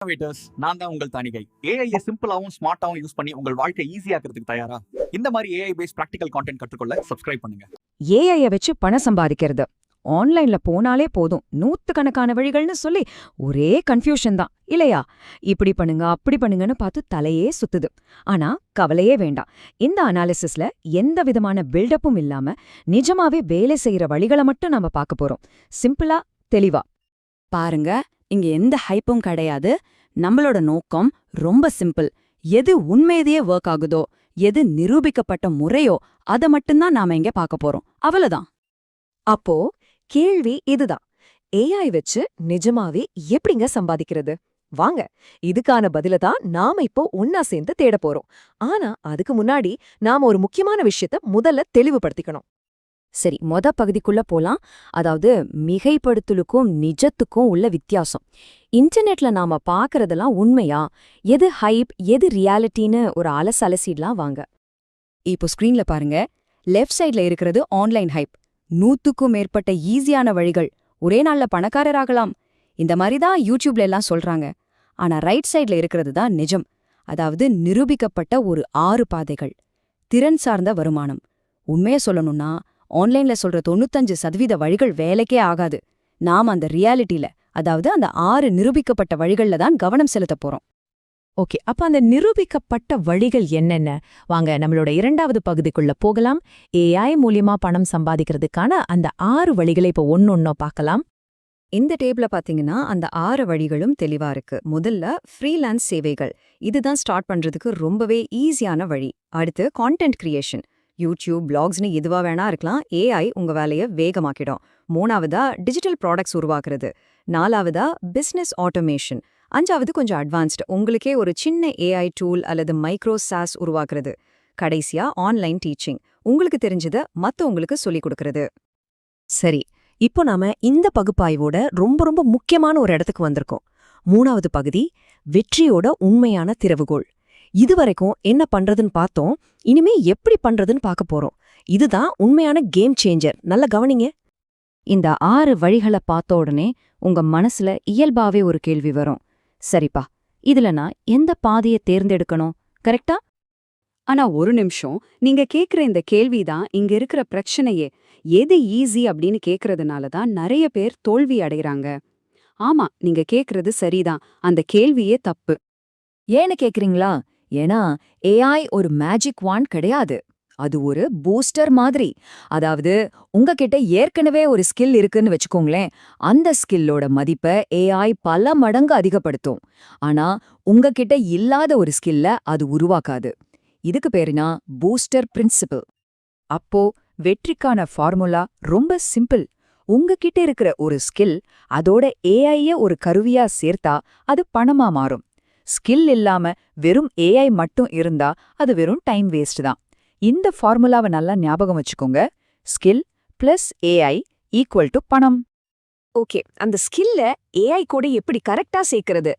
Innovators, நான் தான் உங்கள் தானிகை. ஏஐ சிம்பிளாவும் ஸ்மார்ட்டாவும் யூஸ் பண்ணி உங்கள் வாழ்க்கை ஈஸியாக்கிறதுக்கு தயாரா? இந்த மாதிரி ஏஐ பேஸ்ட் பிராக்டிகல் கான்டென்ட் கற்றுக்கொள்ள சப்ஸ்கிரைப் பண்ணுங்க. ஏஐய வச்சு பணம் சம்பாதிக்கிறது ஆன்லைன்ல போனாலே போதும், நூத்துக்கணக்கான வழிகள்னு சொல்லி ஒரே கன்ஃபியூஷன் தான் இல்லையா? இப்படி பண்ணுங்க அப்படி பண்ணுங்கன்னு பார்த்து தலையே சுத்துது. ஆனா கவலையே வேண்டாம், இந்த அனாலிசிஸ்ல எந்த விதமான பில்டப்பும் இல்லாம நிஜமாவே வேலை செய்யற வழிகளை மட்டும் நாம பார்க்க போறோம். சிம்பிளா, தெளிவா. பாருங்க, இங்க எந்த ஹைப்பும் கிடையாது. நம்மளோட நோக்கம் ரொம்ப சிம்பிள். எது உண்மையதையே ஒர்க் ஆகுதோ, எது நிரூபிக்கப்பட்ட முறையோ அதை மட்டும்தான் நாம இங்க பார்க்க போறோம். அவ்வளவுதான். அப்போ கேள்வி இதுதான், ஏஐ வச்சு நிஜமாவே எப்படிங்க சம்பாதிக்கிறது? வாங்க, இதுக்கான பதில தான் நாம இப்போ ஒன்னா சேர்ந்து தேட போறோம். ஆனா அதுக்கு முன்னாடி நாம ஒரு முக்கியமான விஷயத்த முதல்ல தெளிவுபடுத்திக்கணும். சரி, பகுதிக்குள்ள போலாம். அதாவது மிகைப்படுத்தலுக்கும் நிஜத்துக்கும் உள்ள வித்தியாசம். இன்டர்நெட்ல நாம பாக்குறதெல்லாம் உண்மையா, எது ஹைப் எது ரியாலிட்டின்னு ஒரு அலசிடலாம் வாங்க. இப்போ ஸ்கிரீன்ல பாருங்க, லெஃப்ட் சைட்ல இருக்கிறது ஆன்லைன் ஹைப். 100க்கும் மேற்பட்ட ஈஸியான வழிகள், ஒரே நாள்ல பணக்காரராகலாம், இந்த மாதிரி தான் யூடியூப்ல எல்லாம் சொல்றாங்க. ஆனா ரைட் சைட்ல இருக்கிறது தான் நிஜம். அதாவது நிரூபிக்கப்பட்ட ஒரு 6 பாதைகள். திறன் சார்ந்த வருமானம். உண்மைய சொல்லணும்னா ஆன்லைன்ல சொல்ற 95% வழிகள் வேலைக்கே ஆகாது. நாம் அந்த ரியாலிட்டில, அதாவது அந்த 6 நிரூபிக்கப்பட்ட வழிகள்ல தான் கவனம் செலுத்த போறோம். ஓகே, அப்ப அந்த நிரூபிக்கப்பட்ட வழிகள் என்னென்ன? வாங்க நம்மளோட 2வது பகுதிக்குள்ள போகலாம். ஏஐ மூலியமா பணம் சம்பாதிக்கிறதுக்கான அந்த 6 வழிகளை இப்போ ஒன்னொன்னோ பார்க்கலாம். இந்த டேபிள பாத்தீங்கன்னா அந்த 6 வழிகளும் தெளிவா இருக்கு. முதல்ல ஃப்ரீலான்ஸ் சேவைகள். இதுதான் ஸ்டார்ட் பண்றதுக்கு ரொம்பவே ஈஸியான வழி. அடுத்து கான்டென்ட் கிரியேஷன். யூடியூப், பிளாக்ஸ்னு எதுவா வேணா இருக்கலாம், ஏஐ உங்க வேலையை வேகமாக்கிடும். 3வதா டிஜிட்டல் ப்ராடக்ட்ஸ் உருவாக்குறது. 4வதா பிசினஸ் ஆட்டோமேஷன். 5வது கொஞ்சம் அட்வான்ஸ்டு, உங்களுக்கே ஒரு சின்ன ஏஐ டூல் அல்லது மைக்ரோ சாஸ் உருவாக்குறது. கடைசியா ஆன்லைன் டீச்சிங், உங்களுக்கு தெரிஞ்சதை மத்தவங்களுக்கு சொல்லிக் கொடுக்கறது. சரி, இப்போ நாம இந்த பகுப்பாய்வோட ரொம்ப ரொம்ப முக்கியமான ஒரு இடத்துக்கு வந்திருக்கோம். 3வது பகுதி, வெற்றியோட உண்மையான திறவுகோள். இதுவரைக்கும் என்ன பண்றதுன்னு பார்த்தோம், இனிமே எப்படி பண்றதுன்னு பார்க்க போறோம். இதுதான் உண்மையான கேம் சேஞ்சர். நல்ல கவனிங்க. இந்த 6 வழிகளை பார்த்த உடனே உங்க மனசுல இயல்பாவே ஒரு கேள்வி வரும். சரிப்பா, இதுல நான் எந்த பாதையை தேர்ந்தெடுக்கணும், கரெக்டா? ஆனா ஒரு நிமிஷம், நீங்க கேக்குற இந்த கேள்விதான் இங்க இருக்கிற பிரச்சனையே. எது ஈஸி அப்படின்னு கேக்குறதுனால தான் நிறைய பேர் தோல்வி அடைகிறாங்க. ஆமா, நீங்க கேக்குறது சரிதான், அந்த கேள்வியே தப்பு. ஏன்னு கேக்குறீங்களா? ஏன்னா ஏஐ ஒரு மேஜிக் வாண்ட் கிடையாது. அது ஒரு பூஸ்டர் மாதிரி. அதாவது உங்ககிட்ட ஏற்கனவே ஒரு ஸ்கில் இருக்குன்னு வச்சுக்கோங்களேன், அந்த ஸ்கில்லோட மதிப்பை ஏஐ பல மடங்கு அதிகப்படுத்தும். ஆனா உங்ககிட்ட இல்லாத ஒரு ஸ்கில்ல அது உருவாக்காது. இதுக்கு பேருனா பூஸ்டர் பிரின்சிபிள். அப்போ வெற்றிக்கான ஃபார்முலா ரொம்ப சிம்பிள். உங்ககிட்ட இருக்கிற ஒரு ஸ்கில் அதோட ஏஐய ஒரு கருவியா சேர்த்தா அது பணமா மாறும். ஸ்கில் இல்லாம வெறும் ஏஐ மட்டும் இருந்தா அது வெறும் டைம் வேஸ்ட் தான். இந்த ஃபார்முலாவை நல்லா ஞாபகம் வச்சுக்கோங்க. Skill plus AI equal to பணம். ஓகே, அந்த ஸ்கில்ல ஏஐ கூட எப்படி கரெக்டா சேர்க்கறது,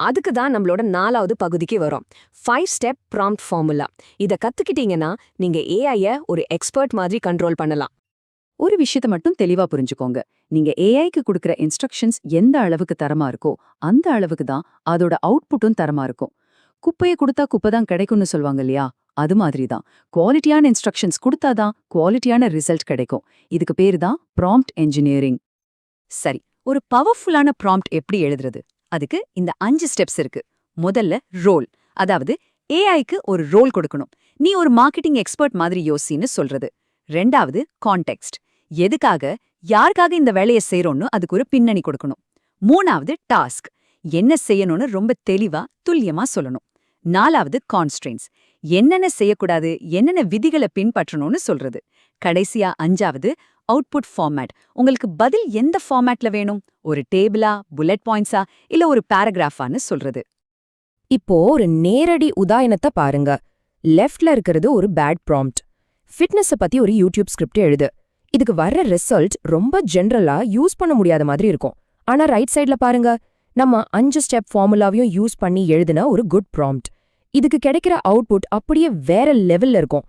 அதுக்கு தான் நம்மளோட 4வது பகுதிக்கு வரும். 5 ஸ்டெப் ப்ராம்ப்ட் ஃபார்முலா. இத கத்துக்கிட்டீங்கன்னா நீங்க ஏஐய ஒரு எக்ஸ்பர்ட் மாதிரி கண்ட்ரோல் பண்ணலாம். ஒரு விஷயத்த மட்டும் தெளிவா புரிஞ்சுக்கோங்க. நீங்க ஏஐக்கு கொடுக்கிற இன்ஸ்ட்ரக்ஷன்ஸ் எந்த அளவுக்கு தரமா இருக்கோ அந்த அளவுக்கு தான் அதோட அவுட்புட்டும் தரமா இருக்கும். குப்பையை கொடுத்தா குப்பை தான் கிடைக்கும்னு சொல்லுவாங்க இல்லையா? அது மாதிரி தான் குவாலிட்டியான இன்ஸ்ட்ரக்ஷன்ஸ் கொடுத்தாதான் குவாலிட்டியான ரிசல்ட் கிடைக்கும். இதுக்கு பேரு தான் ப்ராம்ப்ட் என்ஜினியரிங். சரி, ஒரு பவர்ஃபுல்லான ப்ராம்ப்ட் எப்படி எழுதுறது? அதுக்கு இந்த 5 ஸ்டெப்ஸ் இருக்கு. முதல்ல ரோல், அதாவது ஏஐக்கு ஒரு ரோல் கொடுக்கணும். நீ ஒரு மார்க்கெட்டிங் எக்ஸ்பர்ட் மாதிரி யோசின்னு சொல்றது. 2வது கான்டெக்ஸ்ட், எதுக்காக யாருக்காக இந்த வேலையை செய்யறோம்னு அதுக்கு ஒரு பின்னணி கொடுக்கணும். 3வது டாஸ்க், என்ன செய்யணும்னு ரொம்ப தெளிவா துல்லியமா சொல்லணும். 4வது கான்ஸ்ட்ரெயின்ஸ், என்னென்ன செய்யக்கூடாது, என்னென்ன விதிகளை பின்பற்றணும்னு சொல்றது. கடைசியா 5வது அவுட்புட் ஃபார்மேட், உங்களுக்கு பதில் எந்த ஃபார்மேட்ல வேணும், ஒரு டேபிளா, புல்லட் பாயிண்ட்ஸா, இல்ல ஒரு பேராகிராஃபான்னு சொல்றது. இப்போ ஒரு நேரடி உதாரணத்தை பாருங்க. லெஃப்ட்ல இருக்கிறது ஒரு பேட் ப்ராம்ப்ட். ஃபிட்னஸை பத்தி ஒரு யூடியூப் ஸ்கிரிப்ட் எழுது. இதுக்கு வர்ற ரிசல்ட் ரொம்ப ஜென்ரலா யூஸ் பண்ண முடியாத மாதிரி இருக்கும். ஆனா ரைட் சைட்ல பாருங்க, நம்ம 5 ஸ்டெப் ஃபார்முலாவையும் யூஸ் பண்ணி எழுதுன ஒரு குட் ப்ராம்ப்ட். இதுக்கு கிடைக்கிற அவுட்புட் அப்படியே வேற லெவல்ல இருக்கும்.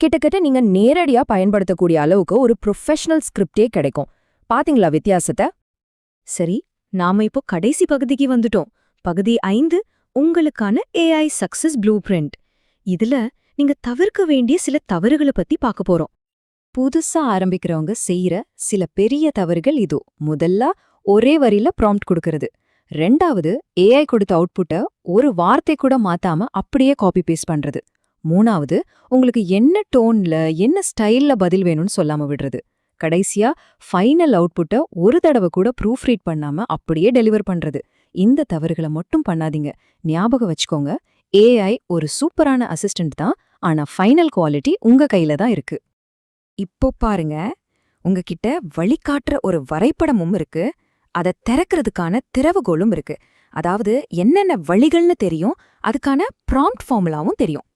கிட்டத்தட்ட நீங்க நேரடியா பயன்படுத்தக்கூடிய அளவுக்கு ஒரு ப்ரொஃபஷனல் ஸ்கிரிப்டே கிடைக்கும். பாத்தீங்களா வித்தியாசத்தை? சரி, நாம இப்போ கடைசி பகுதிக்கு வந்துட்டோம். பகுதி 5 உங்களுக்கான AI சக்சஸ் ப்ளூ பிரிண்ட். இதுல நீங்க தவிர்க்க வேண்டிய சில தவறுகளை பத்தி பார்க்க போறோம். புதுசா ஆரம்பிக்கிறவங்க செய்யற சில பெரிய தவறுகள் இதோ. முதல்ல ஒரே வரியில ப்ராம்ப்ட் கொடுக்கறது. ரெண்டாவது ஏஐ கொடுத்த அவுட்புட்ட ஒரு வார்த்தை கூட மாத்தாம அப்படியே காப்பி பேஸ்ட் பண்றது. மூணாவது உங்களுக்கு என்ன டோன்ல என்ன ஸ்டைல்ல பதில் வேணும்னு சொல்லாம விடுறது. கடைசியா ஃபைனல் அவுட்புட்ட ஒரு தடவை கூட ப்ரூஃப் ரீட் பண்ணாம அப்படியே டெலிவர் பண்றது. இந்த தவறுகளை மட்டும் பண்ணாதீங்க. ஞாபகம் வச்சுக்கோங்க, ஏஐ ஒரு சூப்பரான அசிஸ்டன்ட் தான், ஆனா ஃபைனல் குவாலிட்டி உங்க கையில தான் இருக்கு. இப்போ பாருங்க, உங்ககிட்ட வழிகாட்டுற ஒரு வரைபடமும் இருக்கு, அதை திறக்கிறதுக்கான திறவுகோலும் இருக்கு. அதாவது என்னென்ன வழிகள்னு தெரியும், அதுக்கான ப்ராம்ப்ட் ஃபார்முலாவும் தெரியும்.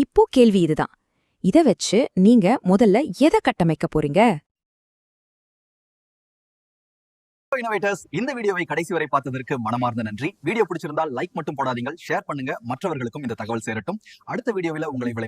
இப்போ கேள்வி இதுதான், இத வச்சு நீங்க முதல்ல எதை கட்டமைக்க போறீங்க? இன்னோவேட்டர்ஸ், இந்த வீடியோவை கடைசி வரை பார்த்ததற்கு மனமார்ந்த நன்றி. வீடியோ பிடிச்சிருந்தால் லைக் மட்டும் போடாதீங்க, ஷேர் பண்ணுங்க, மற்றவர்களுக்கும் இந்த தகவல் சேரட்டும். அடுத்த வீடியோவில் உங்களை